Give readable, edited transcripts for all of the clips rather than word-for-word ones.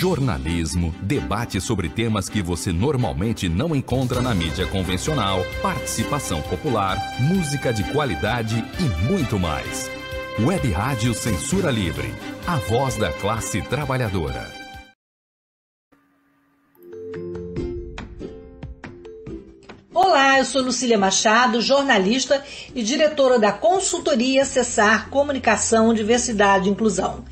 jornalismo, debate sobre temas que você normalmente não encontra na mídia convencional, participação popular, música de qualidade e muito mais. Web Rádio Censura Livre, a voz da classe trabalhadora. Olá, eu sou Lucília Machado, jornalista e diretora da consultoria Acessar Comunicação, Diversidade e Inclusão.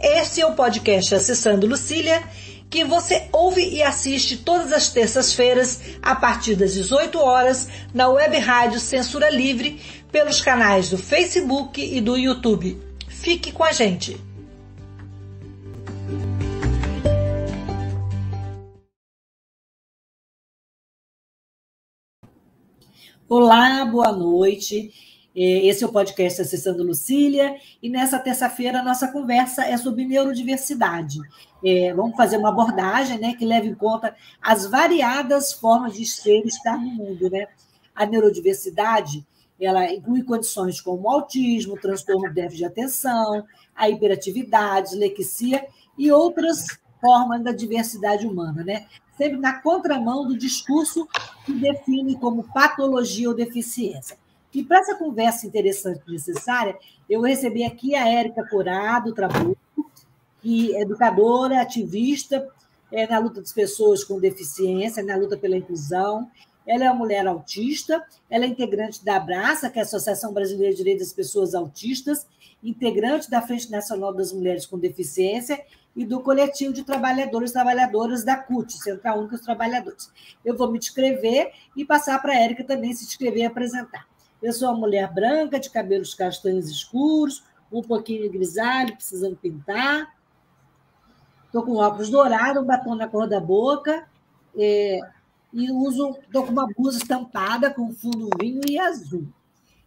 Este é o podcast Acessando Lucília, que você ouve e assiste todas as terças-feiras, a partir das 18 horas, na Web Rádio Censura Livre, pelos canais do Facebook e do YouTube. Fique com a gente! Olá, boa noite. Esse é o podcast Acessando Lucília e nessa terça-feira a nossa conversa é sobre neurodiversidade. Vamos fazer uma abordagem, né, que leve em conta as variadas formas de ser e estar no mundo, né? A neurodiversidade, ela inclui condições como autismo, transtorno de déficit de atenção, a hiperatividade, dislexia e outras formas da diversidade humana, né? Sempre na contramão do discurso que define como patologia ou deficiência. E para essa conversa interessante e necessária, eu recebi aqui a Érica Curado Trabuco, que é educadora, ativista na luta das pessoas com deficiência, na luta pela inclusão. Ela é uma mulher autista, ela é integrante da Abraça, que é a Associação Brasileira de Direitos das Pessoas Autistas, integrante da Frente Nacional das Mulheres com Deficiência e do coletivo de trabalhadores e trabalhadoras da CUT, Central Única dos Trabalhadores. Eu vou me descrever e passar para a Érica também se descrever e apresentar. Eu sou uma mulher branca, de cabelos castanhos escuros, um pouquinho grisalho, precisando pintar. Estou com óculos dourados, um batom na cor da boca, e estou com uma blusa estampada com fundo vinho e azul.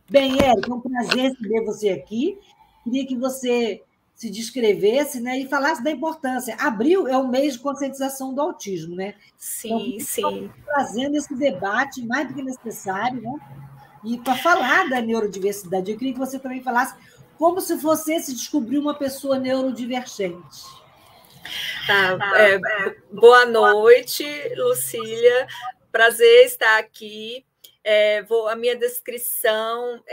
Bem, Érica, é um prazer receber você aqui. Queria que você se descrevesse, né, e falasse da importância. Abril é o mês de conscientização do autismo, né? Sim, então, sim. Trazendo esse debate mais do que necessário, né? E para falar da neurodiversidade, eu queria que você também falasse como se você se descobriu uma pessoa neurodivergente. Boa noite, Lucília. Prazer estar aqui. A minha descrição,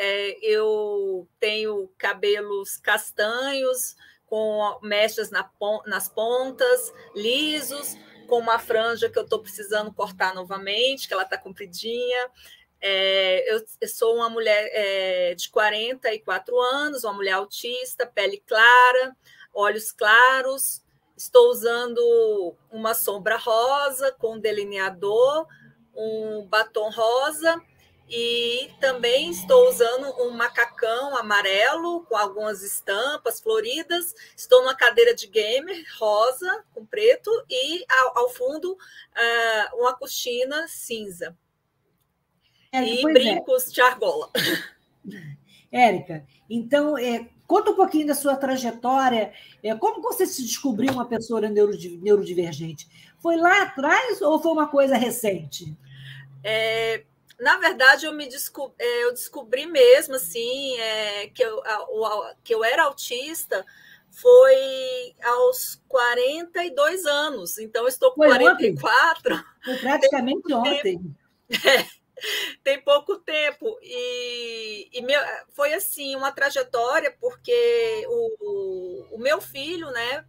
eu tenho cabelos castanhos, com mechas nas pontas, lisos, com uma franja que eu estou precisando cortar novamente, que ela está compridinha. Eu sou uma mulher de 44 anos, uma mulher autista, pele clara, olhos claros. Estou usando uma sombra rosa com delineador, um batom rosa e também estou usando um macacão amarelo com algumas estampas floridas. Estou numa cadeira de gamer rosa com preto e ao fundo uma cortina cinza. E brincos de argola. Érica, então, conta um pouquinho da sua trajetória. Como você se descobriu uma pessoa neurodivergente? Foi lá atrás ou foi uma coisa recente? Na verdade, eu descobri mesmo assim, que eu era autista foi aos 42 anos. Então, eu estou com 44. Ontem? Foi praticamente ontem. Tem pouco tempo foi assim uma trajetória, porque o meu filho, né,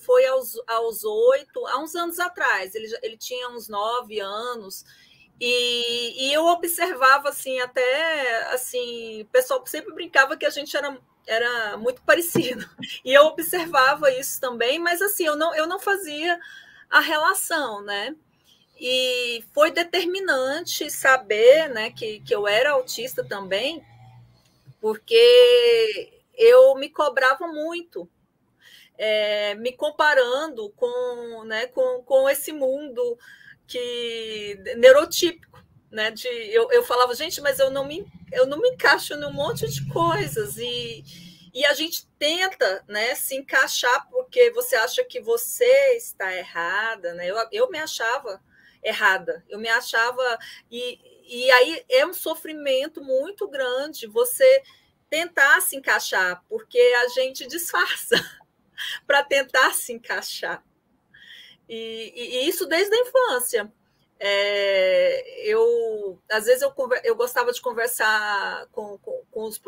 foi aos 8, há uns anos atrás, ele tinha uns 9 anos, e eu observava assim, até assim, o pessoal sempre brincava que a gente era muito parecido, e eu observava isso também, mas assim, eu não fazia a relação, né? E foi determinante saber, né, que eu era autista também, porque eu me cobrava muito, me comparando com esse mundo neurotípico. Né, eu falava, gente, mas eu não me encaixo num monte de coisas. E a gente tenta, né, se encaixar porque você acha que você está errada. Né? Eu me achava errada, eu me achava, e aí é um sofrimento muito grande você tentar se encaixar, porque a gente disfarça, para tentar se encaixar. E isso desde a infância. Às vezes eu gostava de conversar com os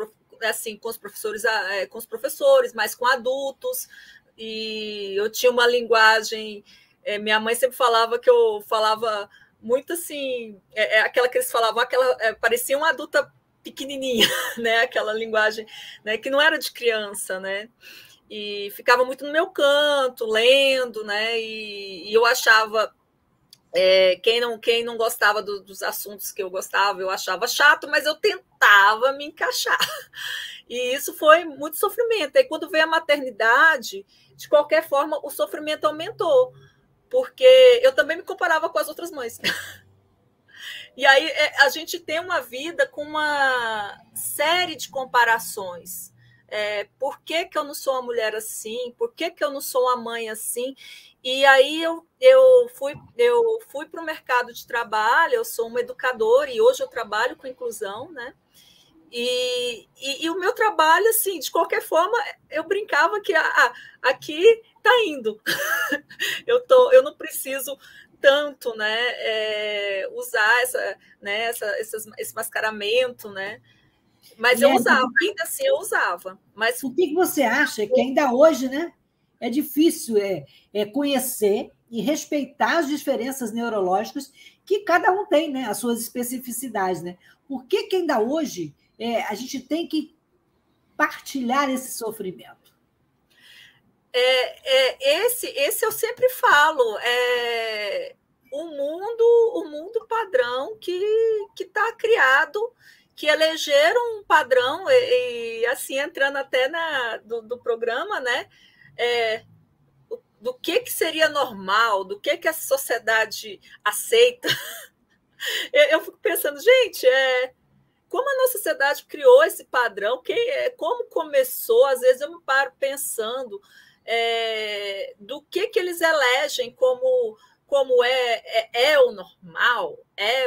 professores, mas com adultos, e eu tinha uma linguagem. Minha mãe sempre falava que eu falava muito assim, aquela que eles falavam, parecia uma adulta pequenininha, né? Aquela linguagem, né? Que não era de criança, né? E ficava muito no meu canto, lendo, né? E eu achava, quem não gostava dos assuntos que eu gostava, eu achava chato, mas eu tentava me encaixar. E isso foi muito sofrimento. E quando veio a maternidade, de qualquer forma, o sofrimento aumentou, porque eu também me comparava com as outras mães. E aí a gente tem uma vida com uma série de comparações. Por que eu não sou uma mulher assim? Por que eu não sou uma mãe assim? E aí eu fui para o mercado de trabalho, eu sou uma educadora e hoje eu trabalho com inclusão, né? E o meu trabalho, assim, de qualquer forma, eu brincava que aqui está indo. Eu não preciso tanto, né, usar esse mascaramento, né? Mas eu usava, ainda assim eu usava. Mas por que você acha que ainda hoje, né, é difícil conhecer e respeitar as diferenças neurológicas que cada um tem, né, as suas especificidades, né? Por que ainda hoje a gente tem que partilhar esse sofrimento? Esse eu sempre falo, o mundo padrão que está criado, que elegeram um padrão, e assim, entrando até do programa, né? Do que seria normal, do que a sociedade aceita. Eu fico pensando, gente, como a nossa sociedade criou esse padrão, como começou, às vezes eu me paro pensando do que eles elegem como o normal,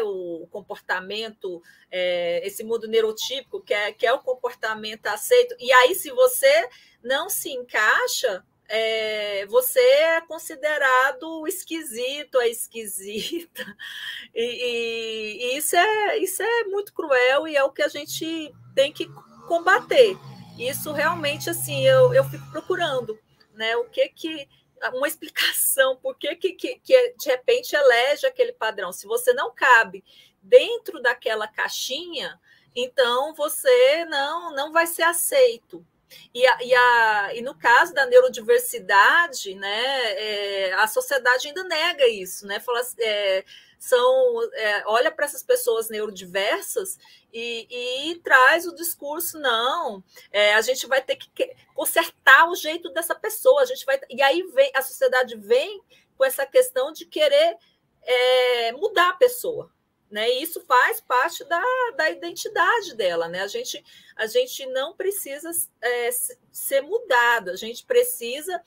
o comportamento, esse mundo neurotípico, que é o comportamento aceito. E aí, se você não se encaixa, você é considerado esquisito, esquisita. E isso é muito cruel e é o que a gente tem que combater. Isso realmente, assim, eu fico procurando, né, uma explicação, por que de repente elege aquele padrão. Se você não cabe dentro daquela caixinha, então você não vai ser aceito. E no caso da neurodiversidade, né, a sociedade ainda nega isso, né? Fala, olha para essas pessoas neurodiversas e traz o discurso, não, a gente vai ter que consertar o jeito dessa pessoa, e aí a sociedade vem com essa questão de querer mudar a pessoa, né? E isso faz parte da identidade dela, né? A gente não precisa ser mudado, a gente precisa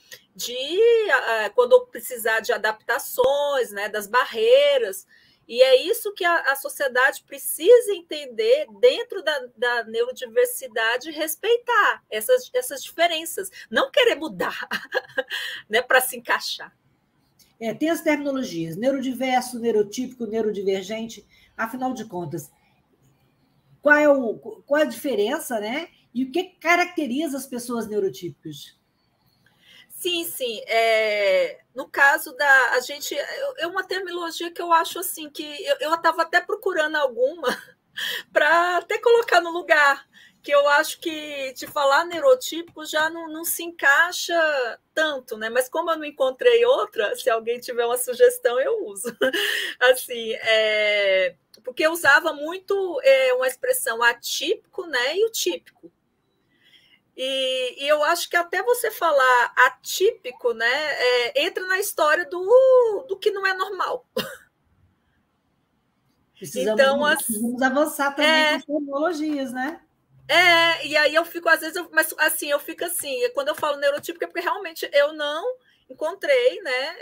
quando precisar de adaptações, né, das barreiras, e é isso que a sociedade precisa entender dentro da neurodiversidade, respeitar essas diferenças, não querer mudar, né, para se encaixar. Tem as terminologias, neurodiverso, neurotípico, neurodivergente, afinal de contas, qual a diferença, né? E o que caracteriza as pessoas neurotípicas? Sim. No caso a gente, é uma terminologia que eu acho assim, que eu estava até procurando alguma para até colocar no lugar, que eu acho que de falar neurotípico já não se encaixa tanto, né? Mas como eu não encontrei outra, se alguém tiver uma sugestão, eu uso. Assim, porque eu usava muito uma expressão atípico, né? E o típico. E eu acho que até você falar atípico, né? Entra na história do que não é normal. Precisamos avançar também com as terminologias, né? E aí eu fico, às vezes, mas assim, eu fico assim, quando eu falo neurotípico é porque realmente eu não encontrei, né?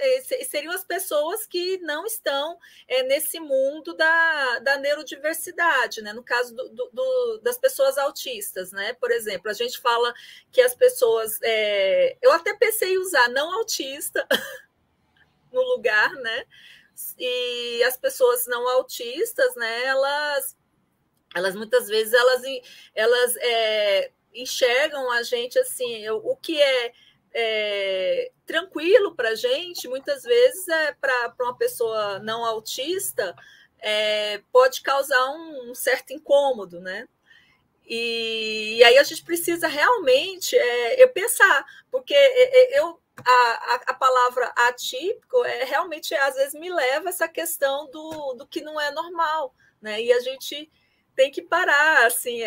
Seriam as pessoas que não estão nesse mundo da neurodiversidade, né? No caso das pessoas autistas, né? Por exemplo, a gente fala que as pessoas. Eu até pensei em usar não autista no lugar, né? E as pessoas não autistas, né? Elas muitas vezes elas enxergam a gente assim, o que tranquilo para a gente, muitas vezes para uma pessoa não autista pode causar um certo incômodo, né? E aí a gente precisa realmente eu pensar, porque a palavra atípico realmente às vezes me leva a essa questão do que não é normal, né? E a gente tem que parar, assim,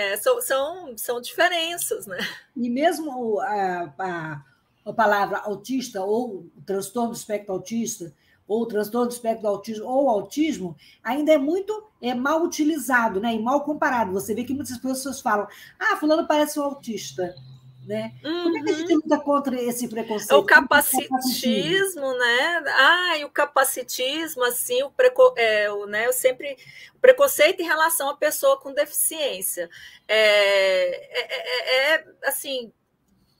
são diferenças, né? E mesmo a palavra autista, ou transtorno do espectro autista, ou transtorno do espectro do autismo, ou autismo, ainda é muito mal utilizado, né? E mal comparado. Você vê que muitas pessoas falam, fulano parece um autista. Né? Como é que a gente luta contra esse preconceito? O capacitismo, né? E o capacitismo, assim, o preconceito em relação à pessoa com deficiência. Assim,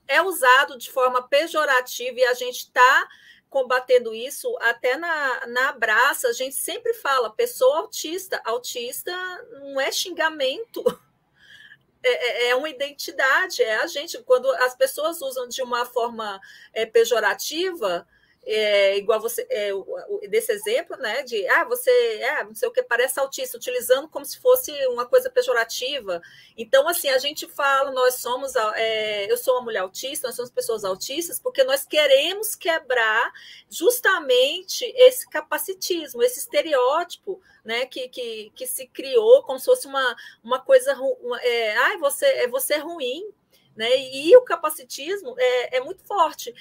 é usado de forma pejorativa e a gente está combatendo isso até na Abraça. A gente sempre fala, pessoa autista. Autista não é xingamento. É uma identidade, a gente, quando as pessoas usam de uma forma pejorativa, igual você, desse exemplo, né, de você não sei o que, parece autista, utilizando como se fosse uma coisa pejorativa. Então, assim, a gente fala, nós somos, eu sou uma mulher autista, nós somos pessoas autistas, porque nós queremos quebrar justamente esse capacitismo, esse estereótipo, né, que se criou como se fosse uma coisa, você é ruim, né? E o capacitismo é muito forte.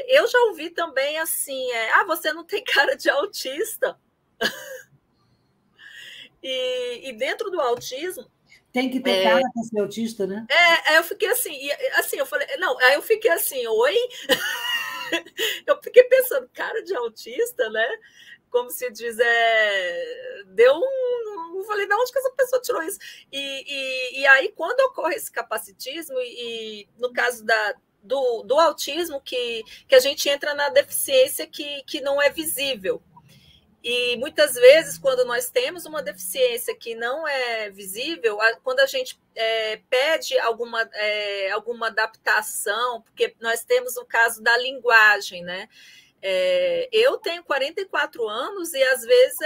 Eu já ouvi também assim, você não tem cara de autista. E dentro do autismo tem que ter cara para ser autista, né? Eu fiquei assim, eu falei, não, aí eu fiquei assim, oi? Eu fiquei pensando, cara de autista, né? Como se diz, deu eu falei, de onde que essa pessoa tirou isso? E aí, quando ocorre esse capacitismo, e no caso do autismo, que a gente entra na deficiência que não é visível. E muitas vezes, quando nós temos uma deficiência que não é visível, quando a gente pede alguma adaptação, porque nós temos o caso da linguagem, né? Eu tenho 44 anos e às vezes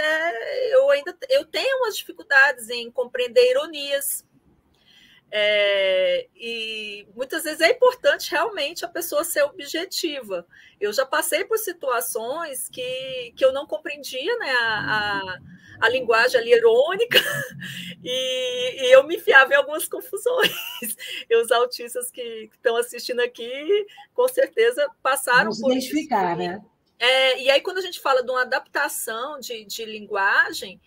eu tenho umas dificuldades em compreender ironias. E muitas vezes é importante realmente a pessoa ser objetiva. Eu já passei por situações que eu não compreendia, né, a linguagem ali irônica e eu me enfiava em algumas confusões. E os autistas que estão assistindo aqui, com certeza, passaram por identificar, isso. Né? E aí, quando a gente fala de uma adaptação de linguagem,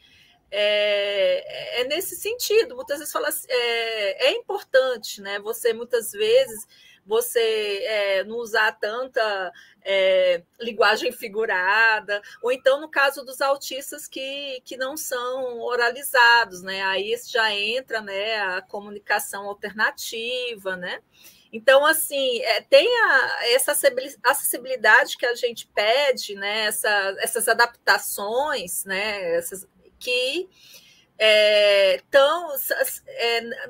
é nesse sentido. Muitas vezes fala, é importante, né? Você muitas vezes não usar tanta linguagem figurada, ou então no caso dos autistas que não são oralizados, né? Aí já entra, né, a comunicação alternativa, né? Então, assim, tem essa acessibilidade que a gente pede, né? Essas adaptações, né? Que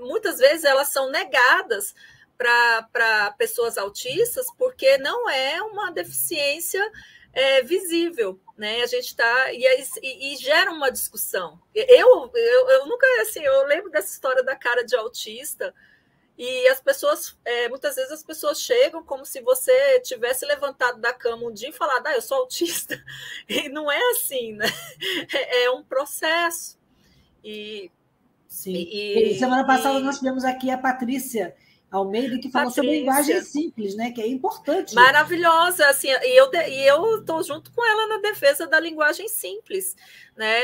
muitas vezes elas são negadas para pessoas autistas porque não é uma deficiência visível, né? A gente está e gera uma discussão. Eu nunca, assim, eu lembro dessa história da cara de autista. E as pessoas, muitas vezes as pessoas chegam como se você tivesse levantado da cama um dia e falado, eu sou autista. E não é assim, né? É um processo. Sim. E semana passada nós tivemos aqui a Patrícia Almeida, que falou sobre linguagem simples, né? Que é importante. Maravilhosa, assim, e eu estou junto com ela na defesa da linguagem simples, né?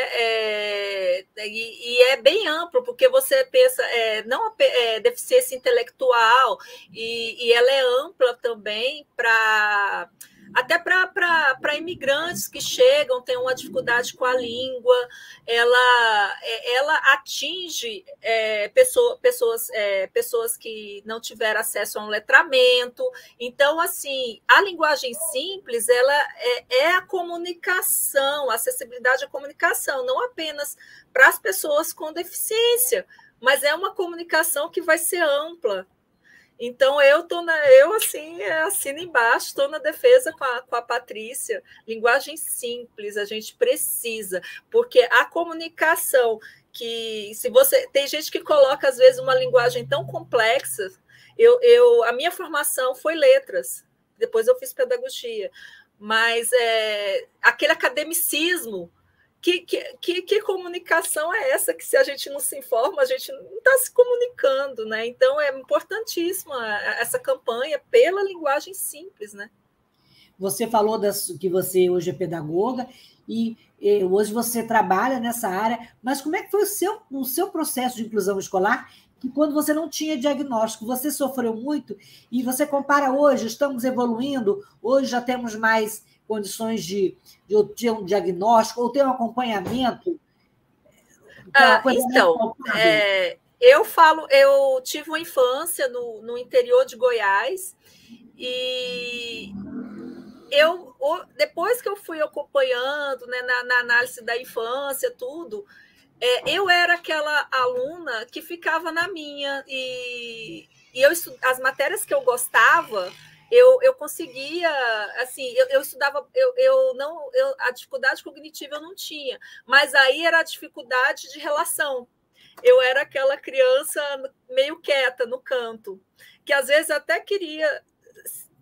E é bem amplo, porque você pensa, não deficiência intelectual, e ela é ampla também para até para imigrantes que chegam, têm uma dificuldade com a língua, ela atinge pessoas que não tiveram acesso a um letramento. Então, assim, a linguagem simples, ela é a comunicação, a acessibilidade à comunicação, não apenas para as pessoas com deficiência, mas é uma comunicação que vai ser ampla. Então, eu assino embaixo, estou na defesa com a Patrícia. Linguagem simples, a gente precisa, porque a comunicação tem gente que coloca, às vezes, uma linguagem tão complexa. A minha formação foi letras, depois eu fiz pedagogia, mas aquele academicismo. Que comunicação é essa? Que se a gente não se informa, a gente não está se comunicando, né? Então é importantíssima essa campanha pela linguagem simples, né? Você falou que você hoje é pedagoga e hoje você trabalha nessa área, mas como é que foi o seu processo de inclusão escolar? Que quando você não tinha diagnóstico, você sofreu muito e você compara hoje, estamos evoluindo, hoje já temos mais condições de ter um diagnóstico ou ter um acompanhamento? Então, eu tive uma infância no interior de Goiás e depois que eu fui acompanhando, né, na análise da infância, tudo, eu era aquela aluna que ficava na minha e as matérias que eu gostava, eu conseguia, assim, eu estudava, a dificuldade cognitiva eu não tinha, mas aí era a dificuldade de relação. Eu era aquela criança meio quieta no canto, que às vezes até queria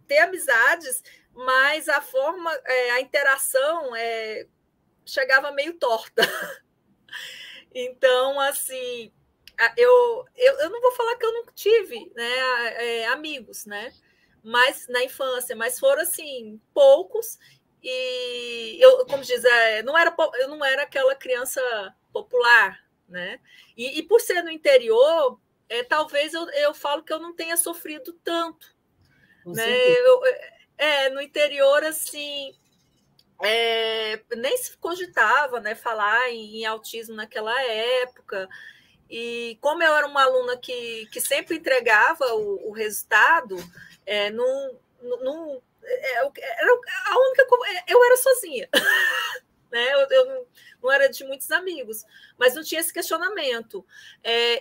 ter amizades, mas a interação chegava meio torta. Então, assim, eu não vou falar que eu não tive, né, amigos, né? Mas na infância, mas foram assim poucos e como diz, eu não era aquela criança popular, né? E por ser no interior, talvez eu falo que eu não tenha sofrido tanto, né? No interior, assim, nem se cogitava, né, falar em autismo naquela época. E como eu era uma aluna que sempre entregava o resultado, eu era sozinha, né? Eu não era de muitos amigos, mas não tinha esse questionamento.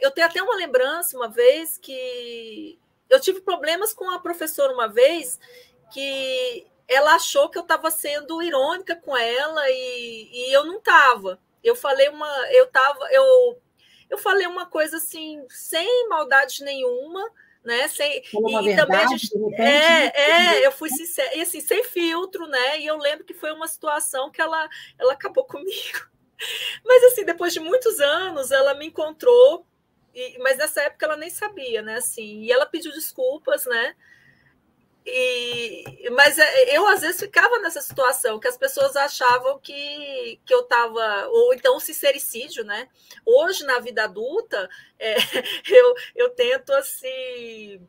Eu tenho até uma lembrança uma vez que eu tive problemas com a professora uma vez que ela achou que eu estava sendo irônica com ela e eu não estava. Eu falei uma coisa assim, sem maldade nenhuma, né? Também a gente, eu fui sincera, e assim, sem filtro, né? E eu lembro que foi uma situação que ela acabou comigo. Mas assim, depois de muitos anos, ela me encontrou, mas nessa época ela nem sabia, né? Assim, e ela pediu desculpas, né? Mas eu às vezes ficava nessa situação que as pessoas achavam que eu estava, ou então o sincericídio, né? Hoje na vida adulta eu tento assim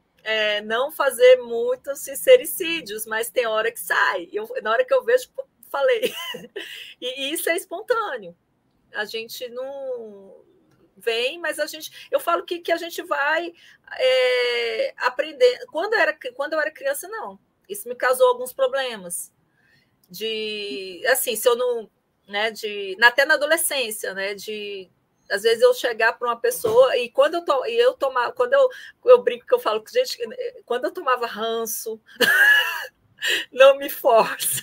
não fazer muitos sincericídios, mas tem hora que sai. Na hora que eu vejo, falei. E isso é espontâneo. A gente não vem, mas eu falo que a gente vai aprender. Quando eu era criança, não. Isso me causou alguns problemas. Assim, se eu não, né, até na adolescência, né, às vezes eu chegar para uma pessoa e quando eu brinco que eu falo que gente, quando eu tomava ranço, não me força.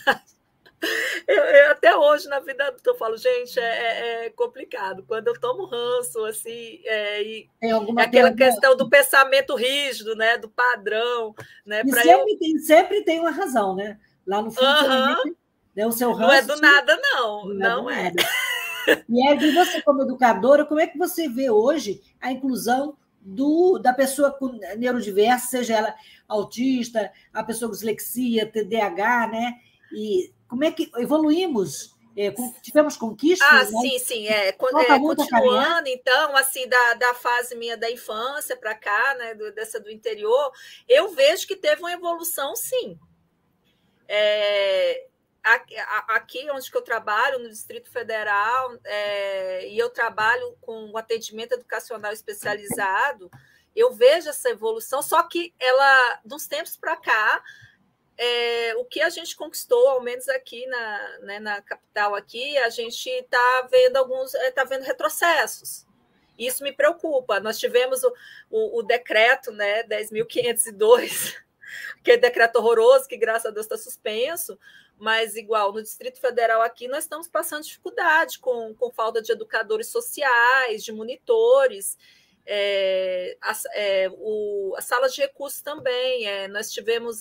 Eu até hoje na vida adulta eu falo, gente, é complicado. Quando eu tomo ranço, assim, aquela questão do pensamento rígido, né, do padrão, né? Sempre tem uma razão, né? Lá no fundo, né, o seu ranço. Não é do nada, não. Não é. E você, como educadora, como é que você vê hoje a inclusão da pessoa com neurodiversa, seja ela autista, a pessoa com dislexia, TDAH, né? E como é que evoluímos? Tivemos conquistas? Né? Sim. Continuando, então, assim, da fase minha da infância para cá, né, dessa do interior, eu vejo que teve uma evolução, sim. Aqui onde que eu trabalho, no Distrito Federal, e eu trabalho com o atendimento educacional especializado, eu vejo essa evolução, só que ela, dos tempos para cá, o que a gente conquistou, ao menos aqui na capital, aqui, a gente está vendo retrocessos. Isso me preocupa. Nós tivemos o decreto, né, 10.502, que é decreto horroroso, que graças a Deus está suspenso, mas igual no Distrito Federal aqui nós estamos passando dificuldade com falta de educadores sociais, de monitores, as salas de recursos também. Nós tivemos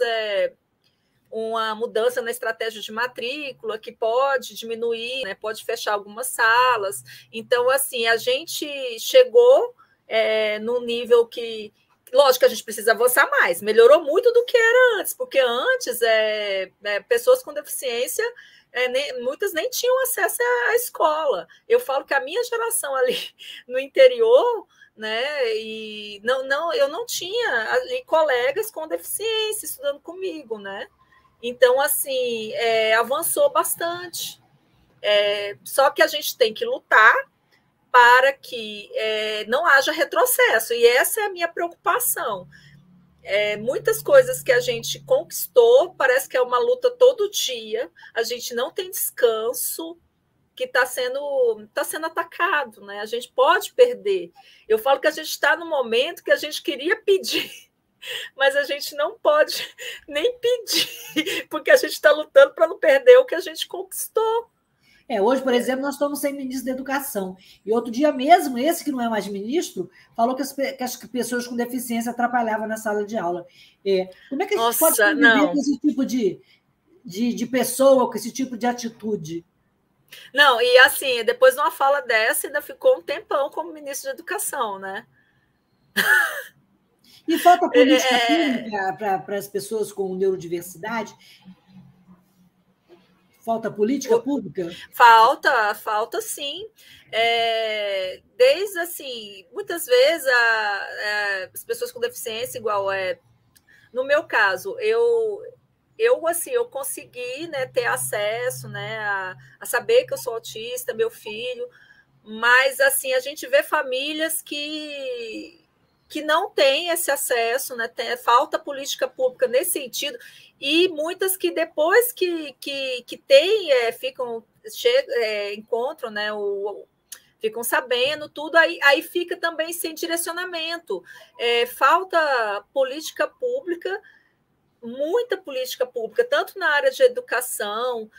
uma mudança na estratégia de matrícula que pode diminuir, né, pode fechar algumas salas. Então, assim, a gente chegou num nível que, lógico que a gente precisa avançar mais, melhorou muito do que era antes, porque antes pessoas com deficiência, muitas nem tinham acesso à escola. Eu falo que a minha geração ali no interior, né, e eu não tinha ali colegas com deficiência estudando comigo, né? Então, assim, avançou bastante. Só que a gente tem que lutar para que não haja retrocesso, e essa é a minha preocupação. Muitas coisas que a gente conquistou, parece que é uma luta todo dia, a gente não tem descanso, que está sendo atacado, né? A gente pode perder. Eu falo que a gente está no momento que a gente queria pedir, mas a gente não pode nem pedir, porque a gente está lutando para não perder o que a gente conquistou. Hoje, por exemplo, nós estamos sem ministro da Educação. E outro dia mesmo, esse que não é mais ministro, falou que as pessoas com deficiência atrapalhavam na sala de aula. Como é que a gente pode conviver com esse tipo de pessoa, com esse tipo de atitude? Não, e assim, depois de uma fala dessa, ainda ficou um tempão como ministro da Educação, né? E falta política pública para as pessoas com neurodiversidade? Falta política pública? Falta sim. Desde assim, muitas vezes as pessoas com deficiência, igual no meu caso, eu consegui, né, ter acesso, né, a saber que eu sou autista, meu filho, mas assim, a gente vê famílias que não têm esse acesso, né, falta política pública nesse sentido, e muitas que depois que têm, encontram, né, ficam sabendo tudo, aí fica também sem direcionamento. Falta política pública, muita política pública, tanto na área de educação,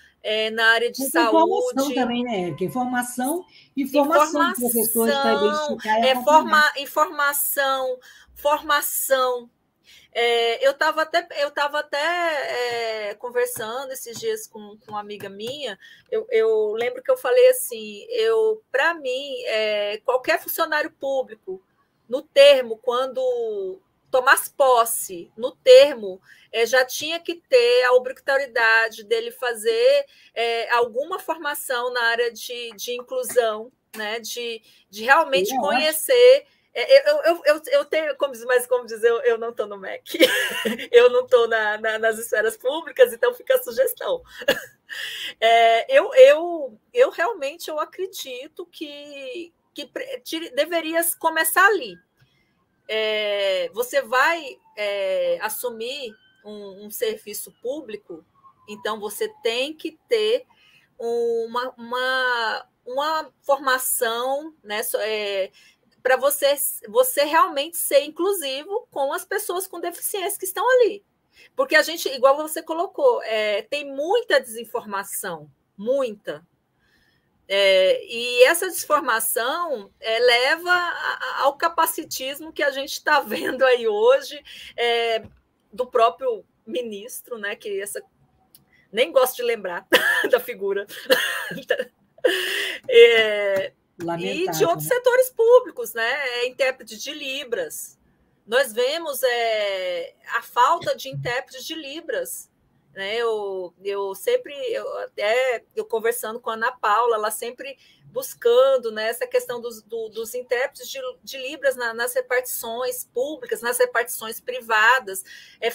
na área de saúde. Informação também, né? Que informação do professor para identificar formação. Eu estava até conversando esses dias com uma amiga minha. Eu lembro que eu falei assim: para mim, qualquer funcionário público, no termo, quando tomasse posse, no termo, já tinha que ter a obrigatoriedade dele fazer alguma formação na área de inclusão, né? de realmente conhecer. Eu tenho, como dizer, eu não estou no MEC, eu não estou nas esferas públicas, então fica a sugestão. Eu realmente acredito que deveria começar ali. Você vai assumir um serviço público, então você tem que ter uma formação, né, para você realmente ser inclusivo com as pessoas com deficiência que estão ali. Porque a gente, igual você colocou, tem muita desinformação, muita. E essa desinformação leva ao capacitismo que a gente está vendo aí hoje, do próprio ministro, né, que nem gosto de lembrar da figura, e de outros setores públicos, né, intérprete de Libras. Nós vemos a falta de intérprete de Libras. né? Eu conversando com a Ana Paula, ela sempre buscando, né, essa questão dos intérpretes de Libras nas repartições públicas, nas repartições privadas.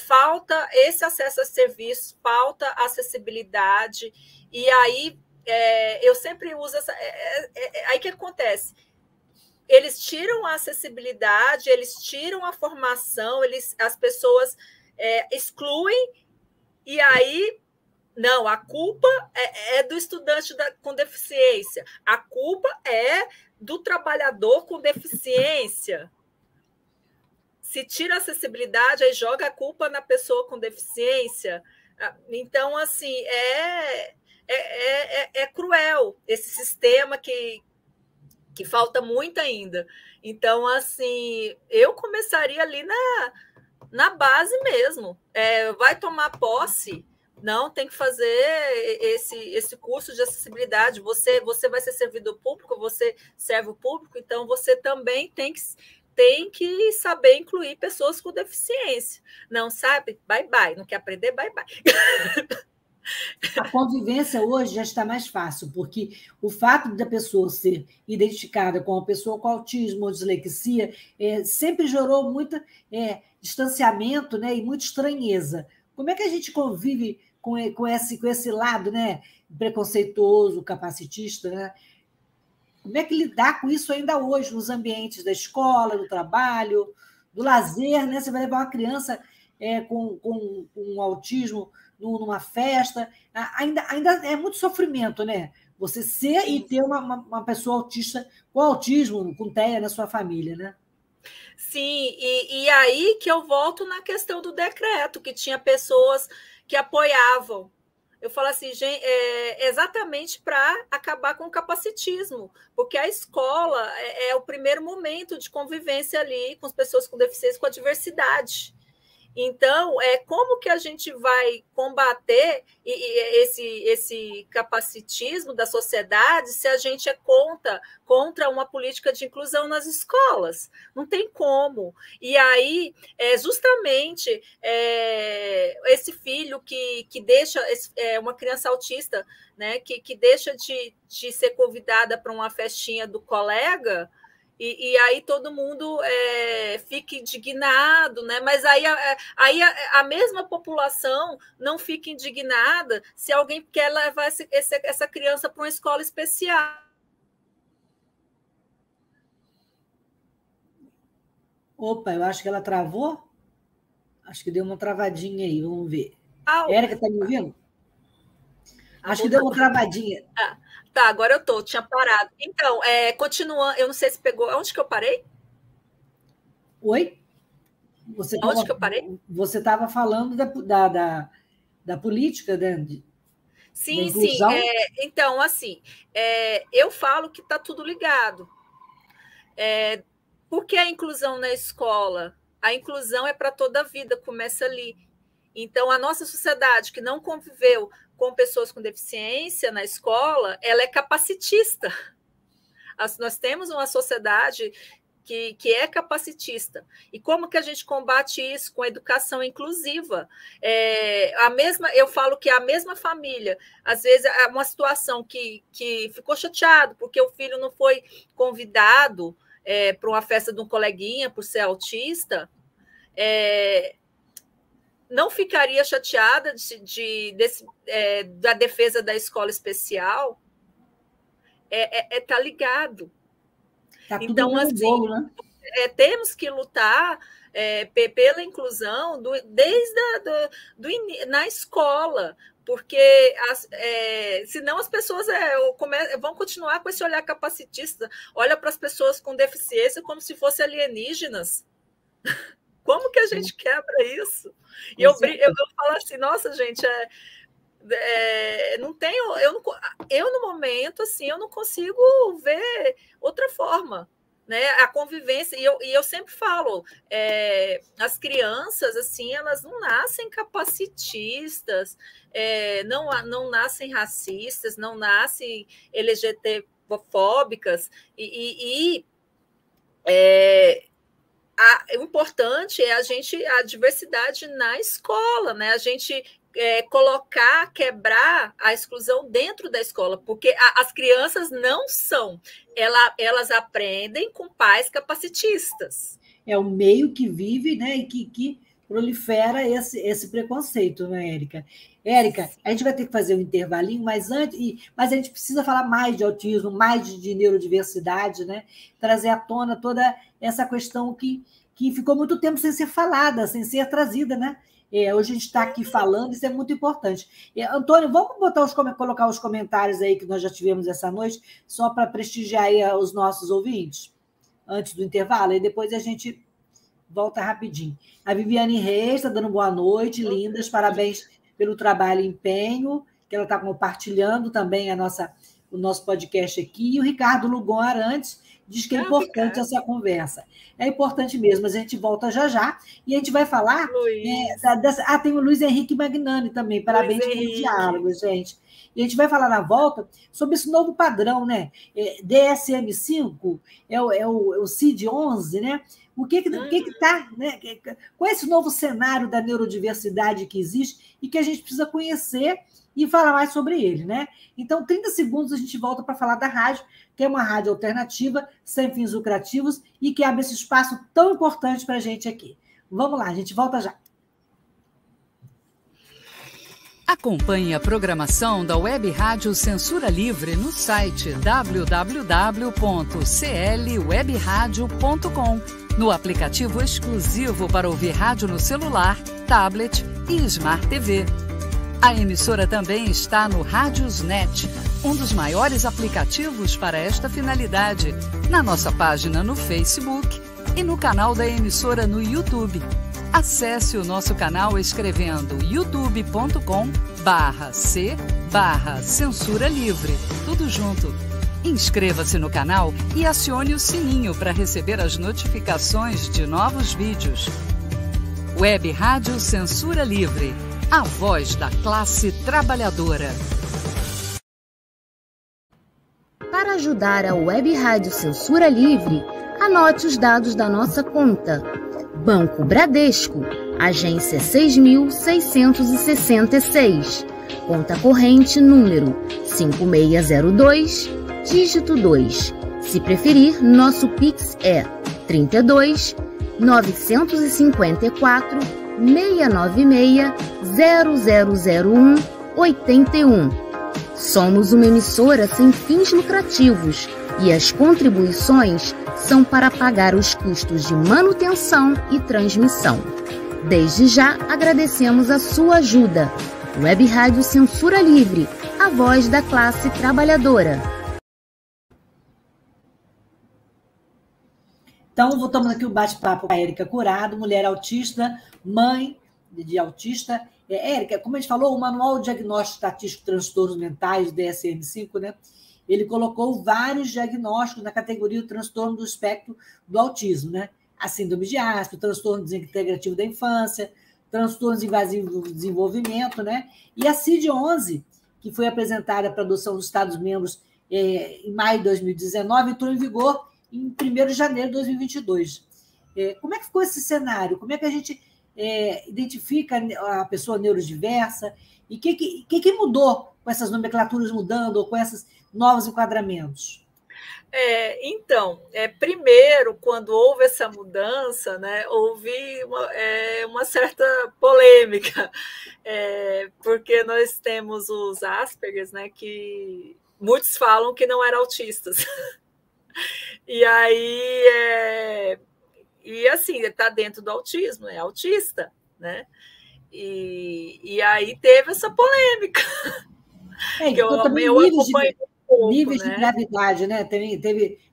Falta esse acesso a serviços, falta acessibilidade, e aí eu sempre uso essa. Aí que acontece? Eles tiram a acessibilidade, eles tiram a formação, as pessoas excluem, e aí, não, a culpa é do estudante com deficiência, a culpa é do trabalhador com deficiência. Se tira a acessibilidade, aí joga a culpa na pessoa com deficiência. Então, assim, é cruel esse sistema que falta muito ainda. Então, assim, eu começaria ali na base mesmo. Vai tomar posse, não, tem que fazer esse curso de acessibilidade. Você vai ser servidor público, você serve o público, então você também tem que saber incluir pessoas com deficiência. Não sabe? Bye, bye. Não quer aprender? Bye, bye. A convivência hoje já está mais fácil, porque o fato da pessoa ser identificada com uma pessoa com autismo ou dislexia sempre gerou muito distanciamento, né, e muita estranheza. Como é que a gente convive com esse lado, né, preconceituoso, capacitista, né? Como é que lidar com isso ainda hoje, nos ambientes da escola, do trabalho, do lazer, né? Você vai levar uma criança com um autismo numa festa, ainda é muito sofrimento, né? Você ser e ter uma pessoa autista com autismo, com TEA na sua família, né? Sim, e aí que eu volto na questão do decreto, que tinha pessoas que apoiavam. Eu falo assim, gente, exatamente para acabar com o capacitismo, porque a escola é o primeiro momento de convivência ali com as pessoas com deficiência, com a diversidade. Então, como que a gente vai combater esse capacitismo da sociedade se a gente é contra uma política de inclusão nas escolas? Não tem como. E aí, justamente, esse filho que deixa, uma criança autista, né, que deixa de ser convidada para uma festinha do colega, e aí todo mundo fica indignado, né? Mas aí a mesma população não fica indignada se alguém quer levar essa criança para uma escola especial. Opa, eu acho que ela travou. Acho que deu uma travadinha aí, vamos ver. Érica, está me ouvindo? Acho que deu uma travadinha. Tá, agora eu tinha parado. Então, continuando, eu não sei se pegou. Onde que eu parei? Oi? Onde que eu parei? Você estava falando da política, né? Sim, sim. Então, assim, eu falo que está tudo ligado. Por que a inclusão na escola? A inclusão é para toda a vida, começa ali. Então, a nossa sociedade que não conviveu com pessoas com deficiência na escola, ela é capacitista. Nós temos uma sociedade que é capacitista. E como que a gente combate isso? Com a educação inclusiva. Eu falo que a mesma família, às vezes, é uma situação que ficou chateado porque o filho não foi convidado para uma festa de um coleguinha por ser autista, não ficaria chateada da defesa da escola especial? Tá ligado. Tá tudo então, assim, bolo, né? Temos que lutar pela inclusão na escola, porque senão as pessoas vão continuar com esse olhar capacitista, olha para as pessoas com deficiência como se fossem alienígenas. Como que a gente quebra isso? E eu falo assim, nossa, gente, não tenho, eu no momento, assim, eu não consigo ver outra forma, né? A convivência, e eu sempre falo, as crianças, assim, elas não nascem capacitistas, não nascem racistas, não nascem LGBTfóbicas, o importante é a diversidade na escola, né? A gente quebrar a exclusão dentro da escola, porque as crianças não são, elas aprendem com pais capacitistas. É o meio que vive, né, e que prolifera esse preconceito, né, Érica? Érica, a gente vai ter que fazer um intervalinho, mas a gente precisa falar mais de autismo, mais de neurodiversidade, né? Trazer à tona toda essa questão que ficou muito tempo sem ser falada, sem ser trazida, né? Hoje a gente está aqui falando, isso é muito importante. Antônio, vamos colocar os comentários aí que nós já tivemos essa noite, só para prestigiar aí os nossos ouvintes, antes do intervalo, e depois a gente volta rapidinho. A Viviane Reis está dando boa noite, lindas, parabéns pelo trabalho e empenho, que ela está compartilhando também o nosso podcast aqui, e o Ricardo Lugon Arantes diz que é importante essa conversa. É importante mesmo, mas a gente volta já, e a gente vai falar... tem o Luiz Henrique Magnani também, parabéns pelo diálogo, gente. E a gente vai falar na volta sobre esse novo padrão, né? DSM-5, é o CID-11, né? O que está, né? Qual é esse novo cenário da neurodiversidade que existe e que a gente precisa conhecer e falar mais sobre ele, né? Então, 30 segundos a gente volta para falar da rádio, que é uma rádio alternativa, sem fins lucrativos, e que abre esse espaço tão importante para a gente aqui. Vamos lá, a gente volta já. Acompanhe a programação da Web Rádio Censura Livre no site www.clwebradio.com, no aplicativo exclusivo para ouvir rádio no celular, tablet e Smart TV. A emissora também está no Radiosnet, um dos maiores aplicativos para esta finalidade, na nossa página no Facebook e no canal da emissora no YouTube. Acesse o nosso canal escrevendo youtube.com/c/censura livre, tudo junto. Inscreva-se no canal e acione o sininho para receber as notificações de novos vídeos. Web Rádio Censura Livre, a voz da classe trabalhadora. Para ajudar a Web Rádio Censura Livre, anote os dados da nossa conta. Banco Bradesco, agência 6.666, conta corrente número 5602, dígito 2. Se preferir, nosso Pix é 32 954 696 0001 81. Somos uma emissora sem fins lucrativos e as contribuições são para pagar os custos de manutenção e transmissão. Desde já agradecemos a sua ajuda. Web Rádio Censura Livre, a voz da classe trabalhadora. Então, voltamos aqui o bate-papo com a Érica Curado, mulher autista, mãe de autista. Érica, como a gente falou, o Manual de Diagnóstico Estatístico de Transtornos Mentais, DSM-5, né? Ele colocou vários diagnósticos na categoria do transtorno do espectro do autismo, né? A síndrome de Asperger, transtorno desintegrativo da infância, transtornos invasivos do desenvolvimento, né? E a CID-11, que foi apresentada para adoção dos Estados-membros em maio de 2019, entrou em vigor em 1º de janeiro de 2022. Como é que ficou esse cenário? Como é que a gente identifica a pessoa neurodiversa? E o que mudou com essas nomenclaturas mudando ou com esses novos enquadramentos? Então, primeiro, quando houve essa mudança, né, houve uma certa polêmica, porque nós temos os Asperger, né, que muitos falam que não eram autistas. E aí, assim, ele está dentro do autismo, é autista, né? E aí teve essa polêmica. Que eu acompanhei níveis de gravidade, né?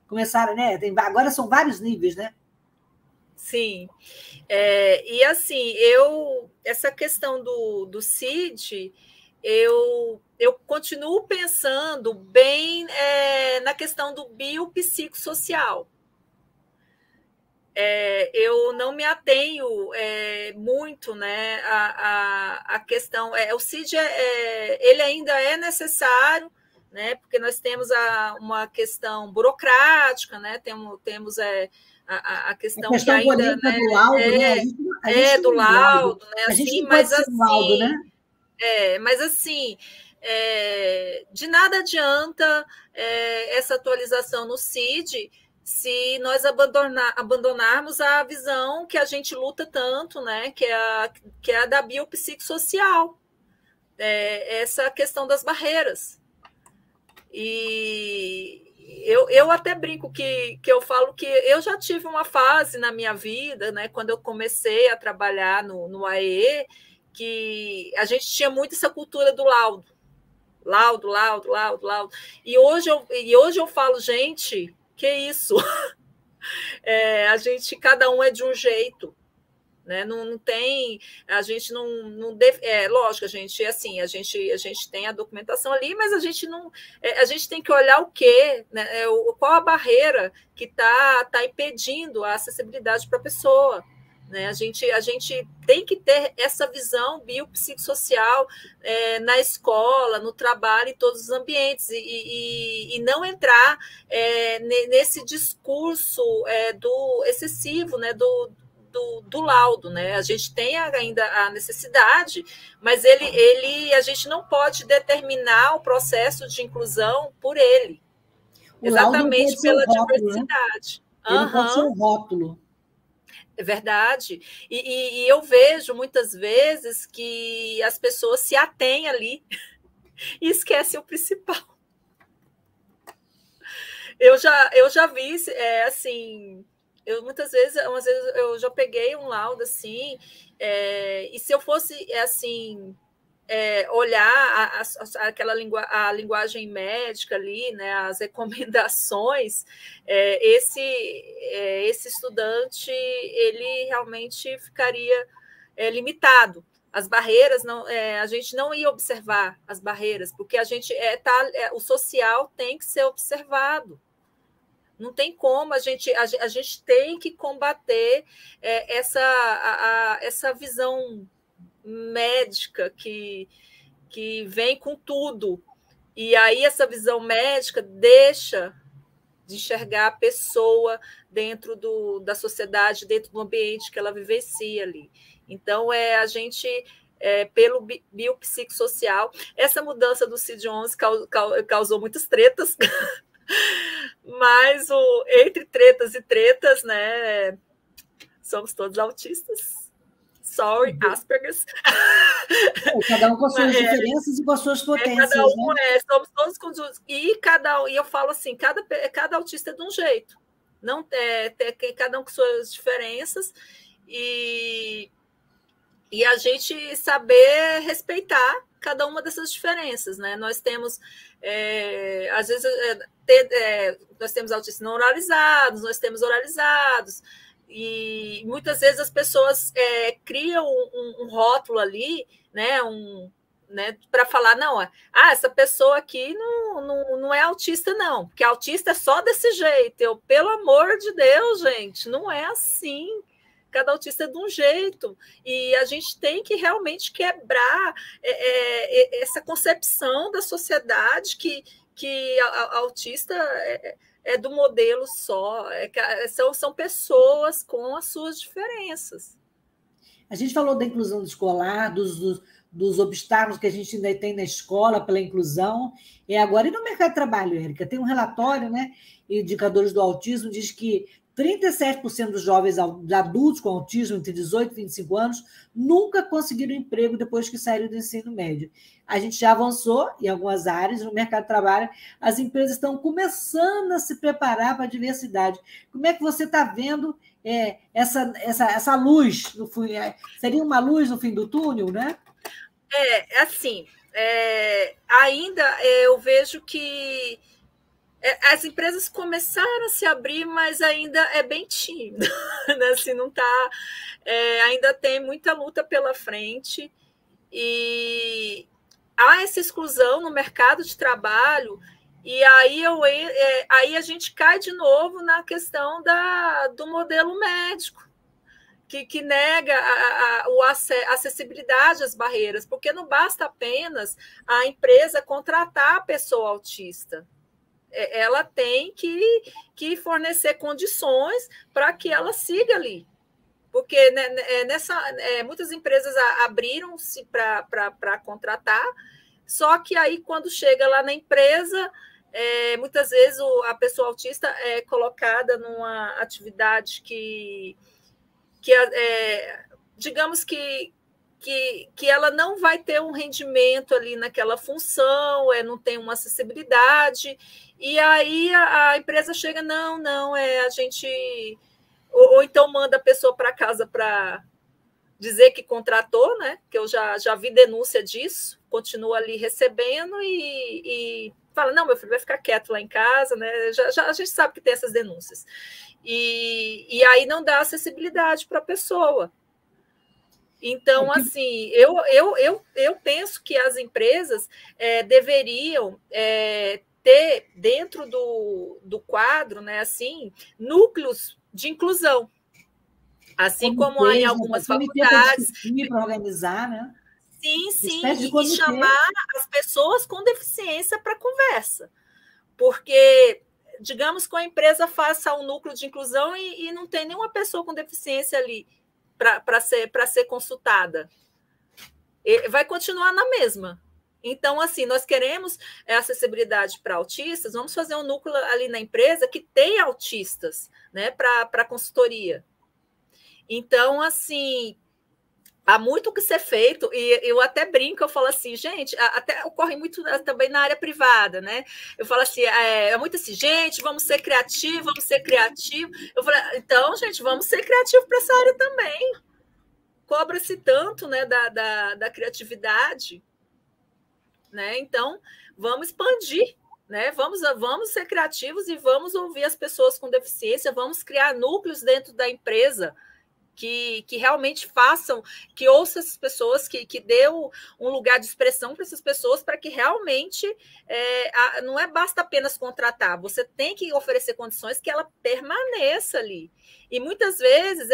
Começaram, né? Agora são vários níveis, né? Sim. E assim, essa questão do CID, eu continuo pensando bem na questão do biopsicossocial. Eu não me atenho muito, né, à questão. O CID ele ainda é necessário, né, porque nós temos uma questão burocrática, né, temos a questão que ainda, polêmica, né, do laudo, né? A gente do laudo, né? A gente assim, não pode ser assim, laudo, né? Mas assim, de nada adianta essa atualização no CID se nós abandonarmos a visão que a gente luta tanto, né? Que é a da biopsicossocial, essa questão das barreiras. E eu até brinco que eu falo que eu já tive uma fase na minha vida, né, quando eu comecei a trabalhar no AEE, que a gente tinha muito essa cultura do laudo. E hoje eu falo, gente, que isso? Cada um é de um jeito. Né? Não tem, a gente não deve, lógico, a gente assim, a gente tem a documentação ali, mas a gente tem que olhar o quê, né? Qual a barreira que está impedindo a acessibilidade para a pessoa, né? A gente tem que ter essa visão biopsicossocial na escola, no trabalho, em todos os ambientes, e não entrar nesse discurso do excessivo, né? Do laudo, né? A gente tem ainda a necessidade, mas a gente não pode determinar o processo de inclusão por ele, exatamente pela diversidade. Ele não pode ser um rótulo. É verdade. E eu vejo muitas vezes que as pessoas se atêm ali e esquecem o principal. Eu já vi, assim... muitas vezes eu já peguei um laudo assim, e se eu fosse assim olhar a linguagem médica ali, né, as recomendações, esse estudante ele realmente ficaria limitado. As barreiras a gente não ia observar as barreiras, porque a gente o social tem que ser observado. Não tem como, a gente tem que combater essa visão médica que vem com tudo. E aí essa visão médica deixa de enxergar a pessoa dentro da sociedade, dentro do ambiente que ela vivencia ali. Então, a gente... pelo biopsicossocial, essa mudança do CID-11 causou muitas tretas, mas entre tretas e tretas, né, somos todos autistas. Sorry, Asperger's. Cada um com as suas diferenças e com as suas potências. Cada um, né? somos todos com... E eu falo assim, cada autista é de um jeito. Não cada um com suas diferenças e a gente saber respeitar cada uma dessas diferenças, né? Nós temos, às vezes, nós temos autistas não oralizados, nós temos oralizados, e muitas vezes as pessoas criam um rótulo ali, né? Né, para falar, não, essa pessoa aqui não é autista, não, porque autista é só desse jeito. Pelo amor de Deus, gente, não é assim. Cada autista é de um jeito, e a gente tem que realmente quebrar essa concepção da sociedade que a autista é do modelo só, são pessoas com as suas diferenças. A gente falou da inclusão escolar, dos obstáculos que a gente ainda tem na escola pela inclusão, e agora e no mercado de trabalho, Érica, tem um relatório, né, Indicadores do Autismo, diz que 37% dos jovens adultos com autismo entre 18 e 25 anos nunca conseguiram emprego depois que saíram do ensino médio. A gente já avançou em algumas áreas, no mercado de trabalho, as empresas estão começando a se preparar para a diversidade. Como é que você está vendo essa luz? Seria uma luz no fim do túnel, né? Assim, ainda eu vejo que as empresas começaram a se abrir, mas ainda é bem tímido, né? Assim, não tá, ainda tem muita luta pela frente, e há essa exclusão no mercado de trabalho, e aí a gente cai de novo na questão do modelo médico, que nega a acessibilidade às barreiras, porque não basta apenas a empresa contratar a pessoa autista. ela tem que fornecer condições para que ela siga ali. Porque né, muitas empresas abriram-se para contratar, só que aí, quando chega lá na empresa, muitas vezes a pessoa autista é colocada numa atividade que digamos que ela não vai ter um rendimento ali naquela função, não tem uma acessibilidade, e aí a empresa chega, não, a gente... Ou então manda a pessoa para casa para dizer que contratou, né? Que eu já vi denúncia disso, continua ali recebendo e fala, não, meu filho vai ficar quieto lá em casa, né? A gente sabe que tem essas denúncias. E aí não dá acessibilidade para a pessoa. Então, assim, eu penso que as empresas deveriam ter dentro do quadro, né, assim, núcleos de inclusão. Assim como há em algumas faculdades. Para organizar, né? Sim, e chamar as pessoas com deficiência para conversa. Porque, digamos que a empresa faça um núcleo de inclusão e não tem nenhuma pessoa com deficiência ali para ser consultada. Vai continuar na mesma. Então, assim, nós queremos acessibilidade para autistas, vamos fazer um núcleo ali na empresa que tenha autistas, né, para consultoria. Então, assim, há muito o que ser feito, e eu até brinco, eu falo assim, gente, até ocorre muito também na área privada, né? Eu falo assim, muito assim, gente, vamos ser criativos, vamos ser criativos. Eu falo, então, gente, vamos ser criativos para essa área também. Cobra-se tanto, né, da criatividade, né? Então, vamos expandir, né? Vamos ser criativos e vamos ouvir as pessoas com deficiência, vamos criar núcleos dentro da empresa que realmente façam, que ouçam essas pessoas, que dê um lugar de expressão para essas pessoas, para que realmente não basta apenas contratar, você tem que oferecer condições que ela permaneça ali. E muitas vezes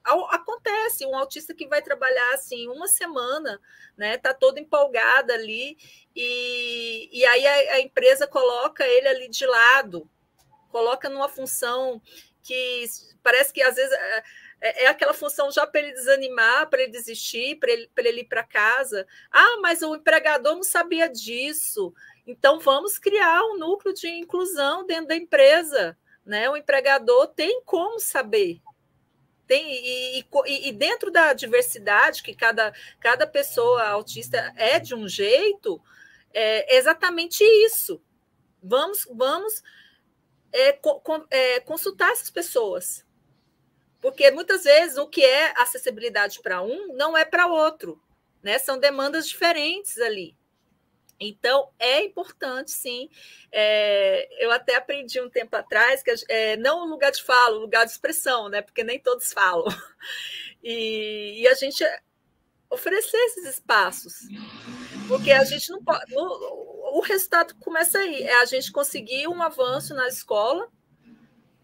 acontece um autista que vai trabalhar assim uma semana, né? Tá todo empolgado ali e aí a empresa coloca ele ali de lado, coloca numa função que parece que às vezes é aquela função já para ele desanimar, para ele desistir, para ele ir para casa. Mas o empregador não sabia disso. Então vamos criar um núcleo de inclusão dentro da empresa, né? O empregador tem como saber. E dentro da diversidade, que cada pessoa autista é de um jeito, é exatamente isso. Vamos consultar essas pessoas. Porque muitas vezes o que é acessibilidade para um não é para outro, né? São demandas diferentes ali. Então, é importante, sim. Eu até aprendi um tempo atrás que não o lugar de fala, o lugar de expressão, né? Porque nem todos falam. E a gente oferecer esses espaços. Porque a gente não pode. O resultado começa aí. É a gente conseguir um avanço na escola,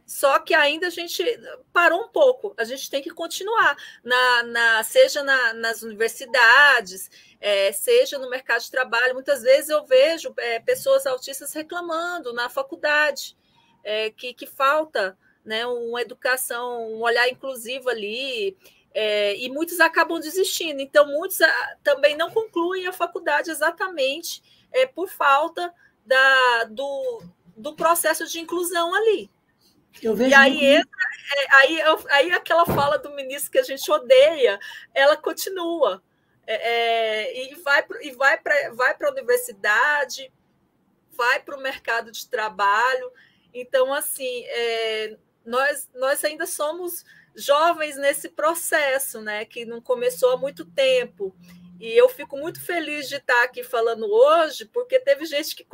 só que ainda a gente parou um pouco. A gente tem que continuar, seja nas universidades, seja no mercado de trabalho. Muitas vezes eu vejo pessoas autistas reclamando na faculdade que falta, né, uma educação, um olhar inclusivo ali, e muitos acabam desistindo. Então, muitos também não concluem a faculdade exatamente por falta do processo de inclusão ali. E aí entra, aí aquela fala do ministro que a gente odeia, ela continua e vai para a universidade, vai para o mercado de trabalho. Então, assim, nós ainda somos jovens nesse processo, né, que não começou há muito tempo. E eu fico muito feliz de estar aqui falando hoje, porque teve gente que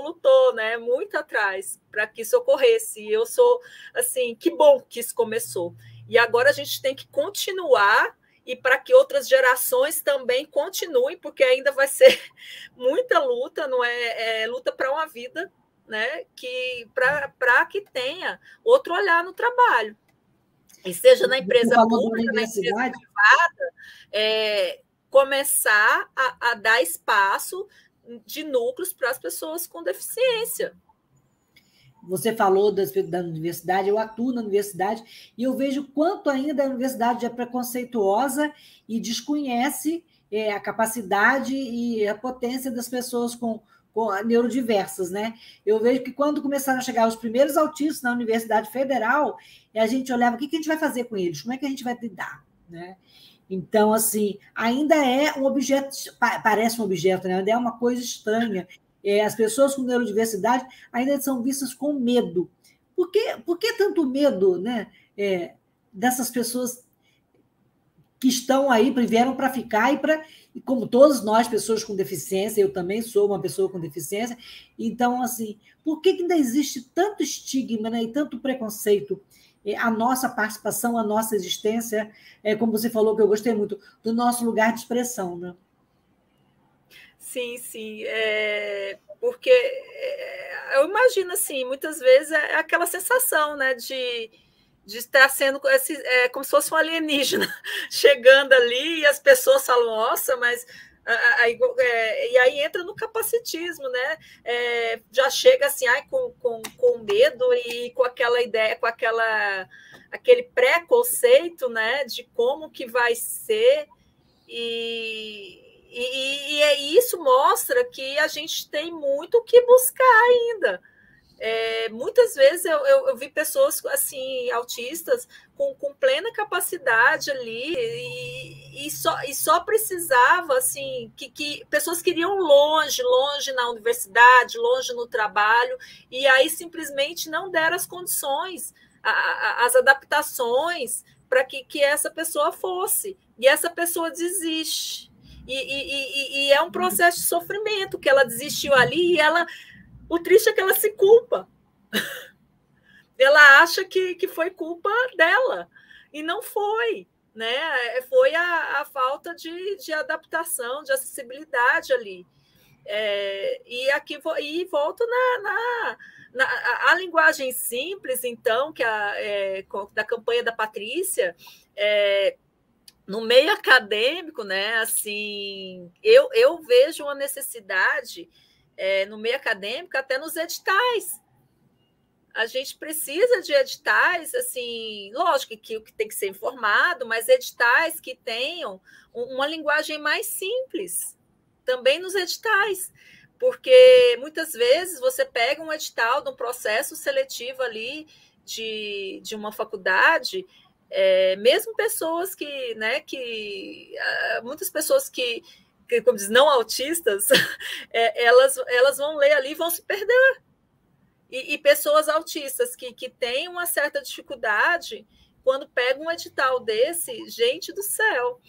lutou, né, muito atrás, para que isso ocorresse. E eu sou, assim, que bom que isso começou. E agora a gente tem que continuar, e para que outras gerações também continuem, porque ainda vai ser muita luta, não luta para uma vida, né, para que tenha outro olhar no trabalho. E seja na empresa pública, na empresa privada, começar a dar espaço de núcleos para as pessoas com deficiência. Você falou da universidade, eu atuo na universidade e eu vejo quanto ainda a universidade é preconceituosa e desconhece a capacidade e a potência das pessoas com neurodiversas, né? Eu vejo que quando começaram a chegar os primeiros autistas na Universidade Federal, a gente olhava o que a gente vai fazer com eles, como é que a gente vai lidar, né? Então, assim, ainda é um objeto, parece um objeto, né? Ainda é uma coisa estranha. As pessoas com neurodiversidade ainda são vistas com medo. Por que tanto medo, né? Dessas pessoas que estão aí, vieram para ficar, e como todos nós, pessoas com deficiência, eu também sou uma pessoa com deficiência, então, assim, por que ainda existe tanto estigma, né, e tanto preconceito? A nossa participação, a nossa existência, como você falou, que eu gostei muito, do nosso lugar de expressão, né? Sim, sim, porque eu imagino, assim, muitas vezes é aquela sensação, né, de estar sendo como se fosse um alienígena chegando ali e as pessoas falam, nossa, mas... e aí entra no capacitismo, né? Já chega assim, com medo e com aquela ideia, com aquele preconceito, né, de como que vai ser, e isso mostra que a gente tem muito o que buscar ainda. Muitas vezes eu vi pessoas assim, autistas com plena capacidade ali e só precisava assim, que pessoas queriam longe na universidade, longe no trabalho, e aí simplesmente não deram as condições, as adaptações para que essa pessoa fosse, e essa pessoa desiste, e é um processo de sofrimento, que ela desistiu ali, e o triste é que ela se culpa. Ela acha que foi culpa dela. E não foi, né? Foi a falta de adaptação, de acessibilidade ali. E volto a linguagem simples, então, da campanha da Patrícia, no meio acadêmico, né? Assim, eu vejo uma necessidade no meio acadêmico, até nos editais. A gente precisa de editais, assim, lógico que tem que ser informado, mas editais que tenham uma linguagem mais simples, também nos editais, porque muitas vezes você pega um edital de um processo seletivo ali de uma faculdade, mesmo pessoas que, né, muitas pessoas que como diz, não autistas, elas vão ler ali e vão se perder. E pessoas autistas que têm uma certa dificuldade, quando pegam um edital desse, gente do céu,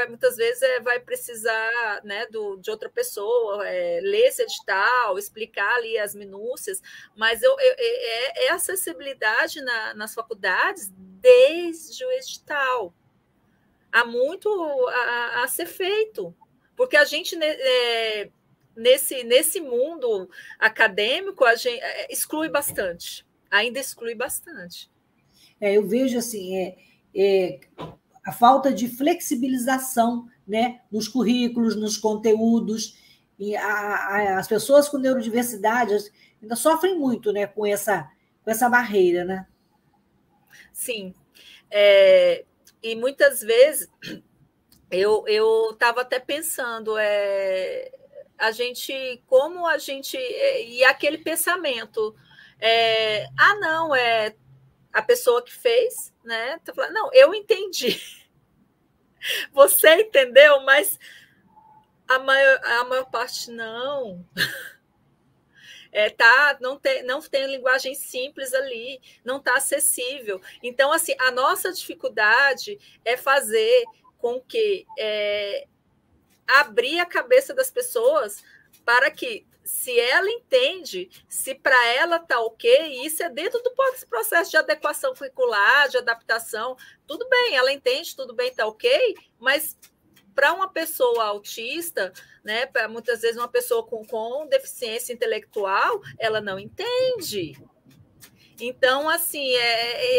muitas vezes vai precisar, né, de outra pessoa, ler esse edital, explicar ali as minúcias, mas é acessibilidade nas faculdades desde o edital. Há muito a ser feito, porque a gente, nesse mundo acadêmico, a gente exclui bastante, ainda exclui bastante. Eu vejo assim, a falta de flexibilização, né, nos currículos, nos conteúdos, e as pessoas com neurodiversidade ainda sofrem muito, né, com essa barreira, né? Sim. E muitas vezes eu estava até pensando, como a gente, e aquele pensamento, não, a pessoa que fez, né? Tá falando, não, eu entendi. Você entendeu, mas a maior parte não. Não tem linguagem simples ali, não está acessível. Então, assim, a nossa dificuldade é fazer com que abrir a cabeça das pessoas para que, se ela entende, se para ela está ok, isso é dentro do processo de adequação curricular, de adaptação, tudo bem, ela entende, tudo bem, está ok, mas para uma pessoa autista, né, muitas vezes uma pessoa com deficiência intelectual, ela não entende. Então, assim,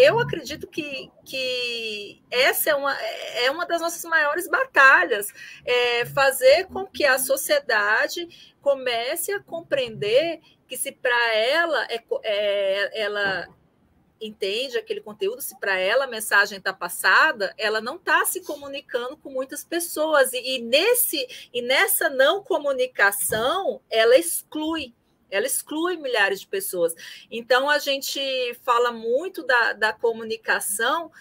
eu acredito que essa é uma das nossas maiores batalhas, fazer com que a sociedade comece a compreender que se para ela ela entende aquele conteúdo, se para ela a mensagem está passada, ela não está se comunicando com muitas pessoas. E nessa não comunicação, ela exclui milhares de pessoas. Então, a gente fala muito da comunicação.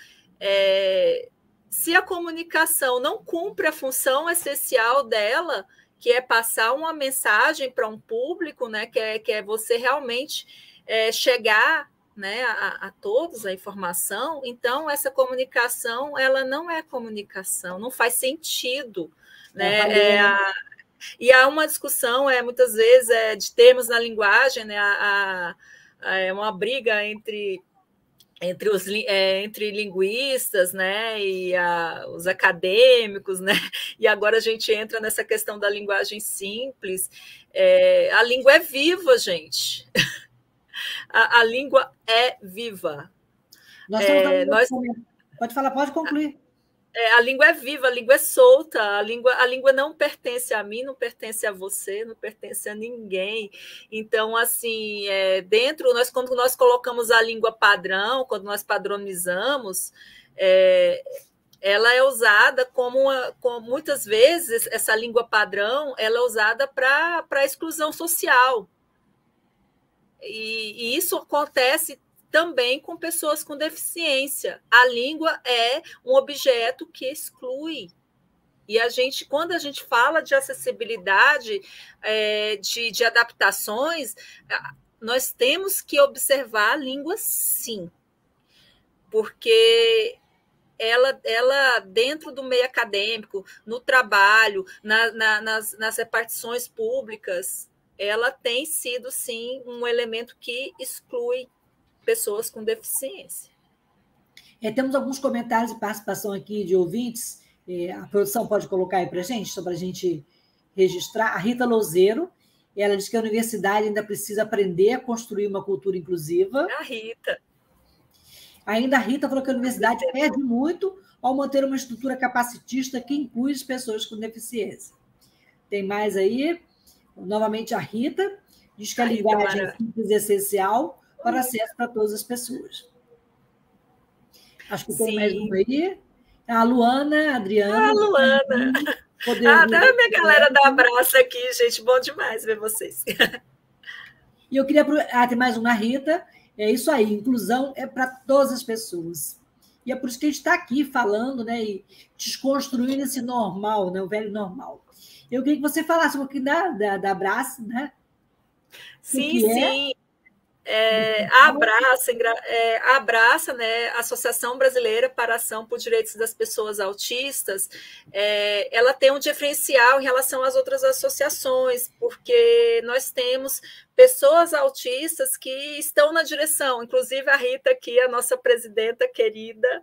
Se a comunicação não cumpre a função essencial dela, que é passar uma mensagem para um público, né, que é você realmente chegar, né, a todos a informação, então essa comunicação ela não é comunicação, não faz sentido, né? E há uma discussão muitas vezes de termos na linguagem, né? Uma briga entre linguistas, né, e os acadêmicos, né, e agora a gente entra nessa questão da linguagem simples. A língua é viva, gente. A língua é viva. Pode falar, pode concluir. A língua é viva, a língua é solta, a língua não pertence a mim, não pertence a você, não pertence a ninguém. Então, assim, quando nós colocamos a língua padrão, quando nós padronizamos, ela é usada como muitas vezes, essa língua padrão, ela é usada para exclusão social. E isso acontece também com pessoas com deficiência. A língua é um objeto que exclui. E quando a gente fala de acessibilidade, de adaptações, nós temos que observar a língua, sim. Porque ela dentro do meio acadêmico, no trabalho, nas repartições públicas, ela tem sido, sim, um elemento que exclui pessoas com deficiência. Temos alguns comentários e participação aqui de ouvintes. A produção pode colocar aí para a gente, só para a gente registrar. A Rita Louzeiro, ela diz que a universidade ainda precisa aprender a construir uma cultura inclusiva. A Rita. Ainda a Rita falou que a universidade perde muito ao manter uma estrutura capacitista que inclui as pessoas com deficiência. Tem mais aí? Novamente a Rita diz que a linguagem é simples e essencial para acesso para todas as pessoas. Acho que tem mais uma aí. A Luana, a Adriana. A Luana. A minha galera dá abraço aqui, gente. Bom demais ver vocês. E eu queria... tem mais uma, Rita. É isso aí, inclusão é para todas as pessoas. E é por isso que a gente está aqui falando, né, e desconstruindo esse normal, né, o velho normal. Eu queria que você falasse um pouquinho da Abraça, né? Sim. A Abraça, né, Associação Brasileira para a Ação por Direitos das Pessoas Autistas, ela tem um diferencial em relação às outras associações, porque nós temos pessoas autistas que estão na direção, inclusive a Rita aqui, a nossa presidenta querida,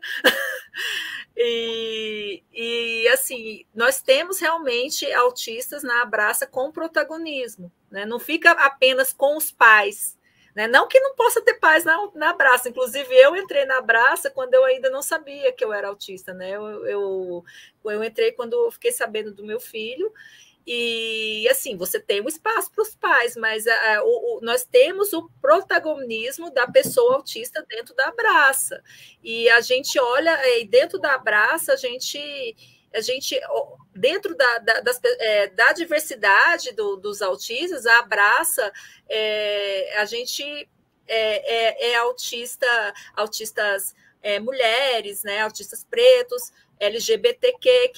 e assim, nós temos realmente autistas na Abraça com protagonismo, né? Não fica apenas com os pais, né? Não que não possa ter pais na Abraça, inclusive eu entrei na Abraça quando eu ainda não sabia que eu era autista, né? Eu entrei quando eu fiquei sabendo do meu filho, e assim, você tem um espaço para os pais, mas nós temos o protagonismo da pessoa autista dentro da Abraça, e a gente olha, dentro da Abraça, a gente dentro da diversidade dos autistas, a Abraça, a gente autistas mulheres, né, autistas pretos, LGBTQ,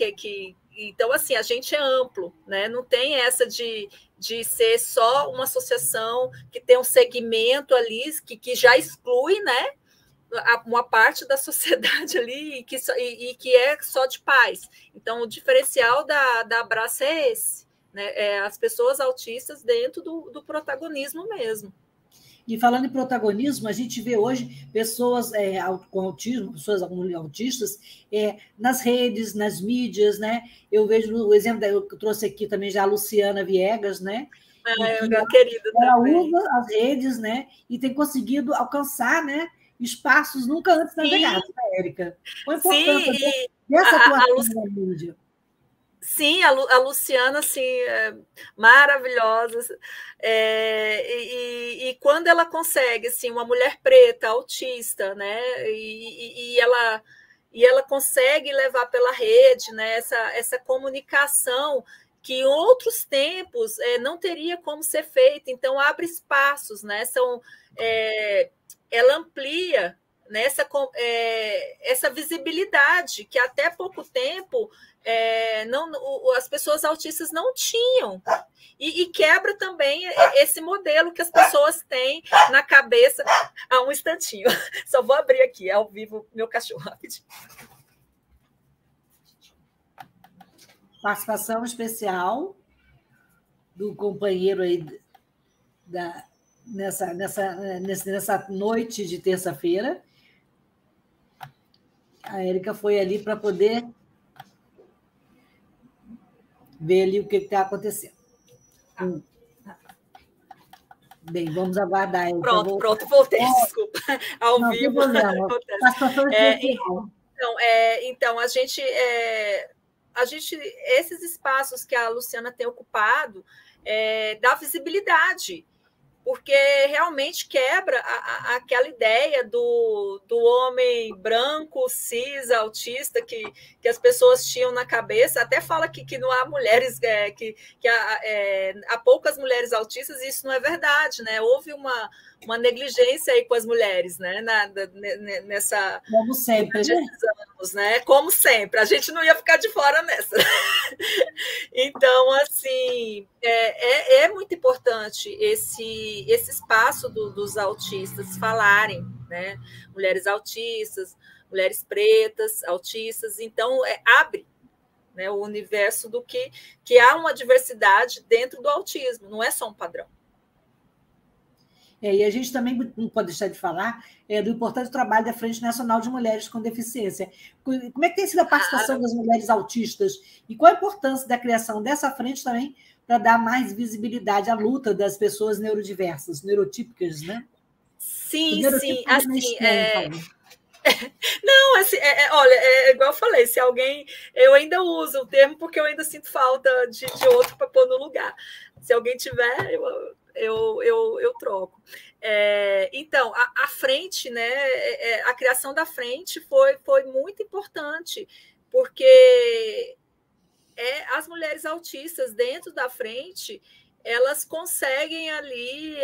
então, assim, a gente é amplo, né? Não tem essa de ser só uma associação que tem um segmento ali que já exclui, né, uma parte da sociedade ali e que é só de pais. Então, o diferencial da Abraça é esse, né? As pessoas autistas dentro do protagonismo mesmo. E falando em protagonismo, a gente vê hoje pessoas com autismo, pessoas autistas, nas redes, nas mídias, né? Eu vejo o exemplo que eu trouxe aqui também já a Luciana Viegas, né? É uma querida ela também. usa as redes, né? E tem conseguido alcançar, né, espaços nunca antes navegados, né, Érica? Qual a importância dessa atuação na mídia? Sim, a Luciana, assim, é maravilhosa. E quando ela consegue, assim, uma mulher preta, autista, né? E ela consegue levar pela rede, né, essa comunicação que em outros tempos não teria como ser feita. Então, abre espaços, né? Ela amplia, né, essa visibilidade que até pouco tempo as pessoas autistas não tinham. E quebra também esse modelo que as pessoas têm na cabeça. Um instantinho, só vou abrir aqui, ao vivo, meu cachorro, rapidinho. Participação especial do companheiro aí nessa noite de terça-feira. A Érica foi ali para poder ver ali o que está acontecendo. Bem, vamos aguardar. Pronto, voltei, desculpa. Ao não, vivo. Então, a gente, esses espaços que a Luciana tem ocupado dá visibilidade, porque realmente quebra aquela ideia do homem branco, cis, autista, que as pessoas tinham na cabeça. Até fala que não há mulheres, há poucas mulheres autistas, e isso não é verdade, né? Houve uma negligência aí com as mulheres, né? Nessa... Como sempre, né? Anos, né? Como sempre, a gente não ia ficar de fora nessa. Então, assim, é muito importante esse espaço dos autistas falarem, né? Mulheres autistas, mulheres pretas, autistas. Então, abre, né, o universo do que há uma diversidade dentro do autismo, não é só um padrão. E a gente também não pode deixar de falar do importante trabalho da Frente Nacional de Mulheres com Deficiência. Como é que tem sido a participação das mulheres autistas e qual a importância da criação dessa frente também para dar mais visibilidade à luta das pessoas neurodiversas, neurotípicas, né? Sim. Assim, não, assim, olha, igual eu falei, se alguém... Eu ainda uso o termo porque eu ainda sinto falta de outro para pôr no lugar. Se alguém tiver, eu troco. Então, a frente, né, a criação da frente foi muito importante, porque as mulheres autistas dentro da frente, elas conseguem ali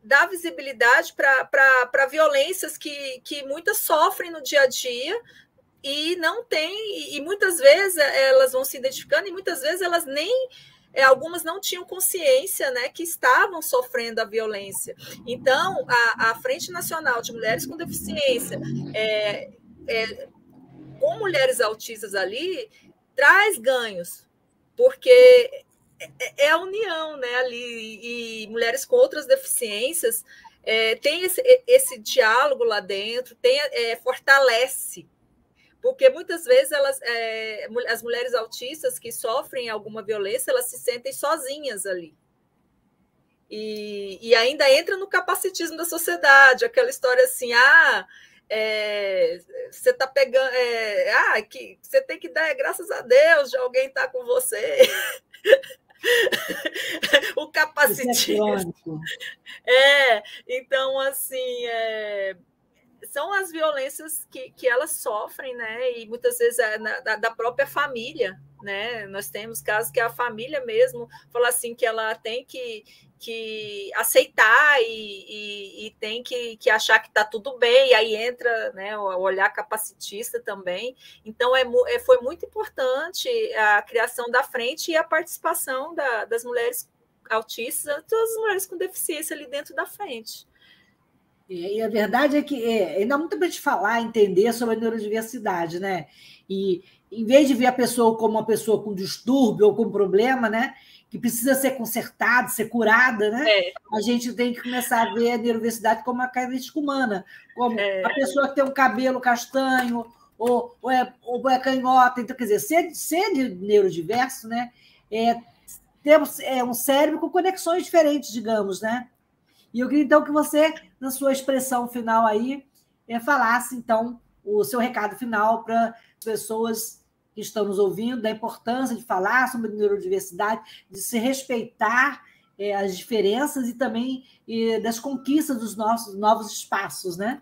dar visibilidade para violências que muitas sofrem no dia a dia e não tem, e muitas vezes elas vão se identificando e muitas vezes elas nem... algumas não tinham consciência, né, que estavam sofrendo a violência. Então, a Frente Nacional de Mulheres com Deficiência, com mulheres autistas ali, traz ganhos, porque é a união, né, ali, e mulheres com outras deficiências tem esse diálogo lá dentro, fortalece. Porque muitas vezes as mulheres autistas que sofrem alguma violência, elas se sentem sozinhas ali. E ainda entra no capacitismo da sociedade, aquela história assim, você está pegando... que você tem que dar graças a Deus de alguém estar com você. O capacitismo. Então, assim... são as violências que elas sofrem, né? E muitas vezes da própria família, né? Nós temos casos que a família mesmo fala assim que ela tem que aceitar e tem que achar que está tudo bem, e aí entra, né, o olhar capacitista também. Então, foi muito importante a criação da frente e a participação das mulheres autistas, todas as mulheres com deficiência ali dentro da frente. E a verdade é que ainda há muito para a gente falar, entender sobre a neurodiversidade, né? E em vez de ver a pessoa como uma pessoa com distúrbio ou com problema, né? Que precisa ser consertada, ser curada, né? A gente tem que começar a ver a neurodiversidade como uma característica humana, como a pessoa que tem um cabelo castanho ou é canhota. Então, quer dizer, ser neurodiverso, né? temos um cérebro com conexões diferentes, digamos, né? E eu queria, então, que você, na sua expressão final aí, falasse, então, o seu recado final para pessoas que estão nos ouvindo, da importância de falar sobre neurodiversidade, de se respeitar as diferenças e também das conquistas dos nossos novos espaços, né?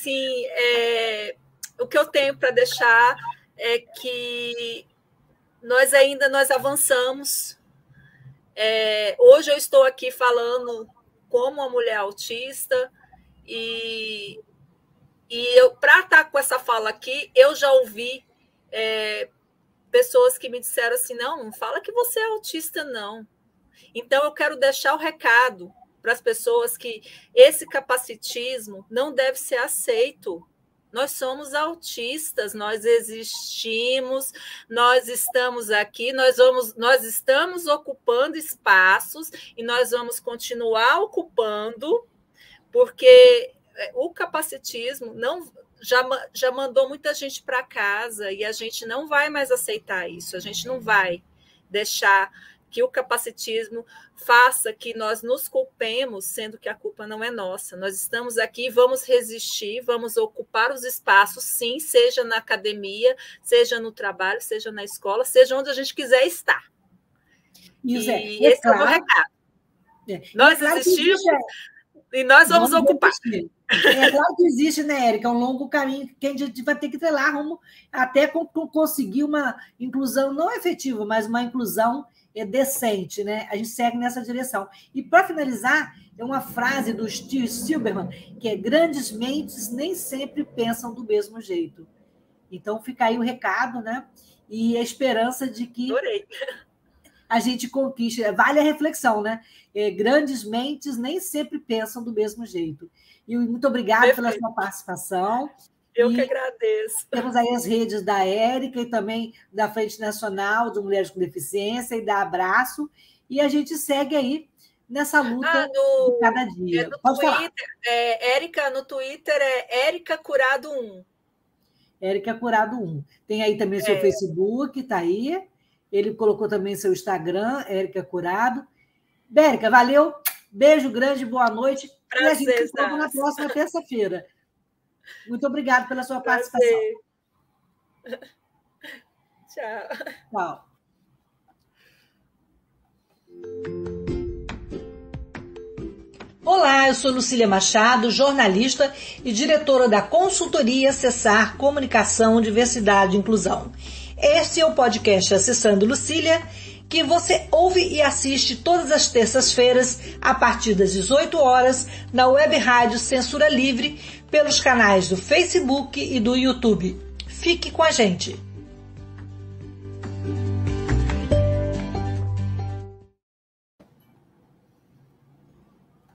Sim, o que eu tenho para deixar é que nós avançamos. Hoje eu estou aqui falando como uma mulher autista e para estar com essa fala aqui, eu já ouvi pessoas que me disseram assim, não fala que você é autista, não. Então, eu quero deixar o recado para as pessoas que esse capacitismo não deve ser aceito. Nós somos autistas, nós existimos, nós estamos aqui, nós estamos ocupando espaços e nós vamos continuar ocupando, porque o capacitismo já mandou muita gente para casa e a gente não vai mais aceitar isso, a gente não vai deixar que o capacitismo faça que nós nos culpemos, sendo que a culpa não é nossa. Nós estamos aqui, vamos resistir, vamos ocupar os espaços, sim, seja na academia, seja no trabalho, seja na escola, seja onde a gente quiser estar. E esse é o meu recado. Nós existimos e nós vamos ocupar. Claro que existe, né, Érica? É um longo caminho que a gente vai ter que trilhar rumo até conseguir uma inclusão não efetiva, mas uma inclusão decente, né? A gente segue nessa direção. E, para finalizar, é uma frase do Steve Silberman, que é: grandes mentes nem sempre pensam do mesmo jeito. Então, fica aí o recado, né? E a esperança de que a gente conquiste. Vale a reflexão, né? Grandes mentes nem sempre pensam do mesmo jeito. E muito obrigada pela sua participação. Eu que agradeço. Temos aí as redes da Érica e também da Frente Nacional de Mulheres com Deficiência e da Abraço. E a gente segue aí nessa luta de cada dia. Pode falar. Érica, no Twitter é Érica Curado 1. Érica Curado 1. Tem aí também seu Facebook, está aí. Ele colocou também seu Instagram, Érica Curado. Érica, valeu. Beijo grande, boa noite. Prazer, e a gente se encontra na próxima terça-feira. Muito obrigada pela sua participação. Tchau. Tchau. Olá, eu sou Lucília Machado, jornalista e diretora da consultoria Cessar Comunicação, Diversidade e Inclusão. Este é o podcast Acessando Lucília, que você ouve e assiste todas as terças-feiras, a partir das 18 horas, na Web Rádio Censura Livre, pelos canais do Facebook e do YouTube. Fique com a gente!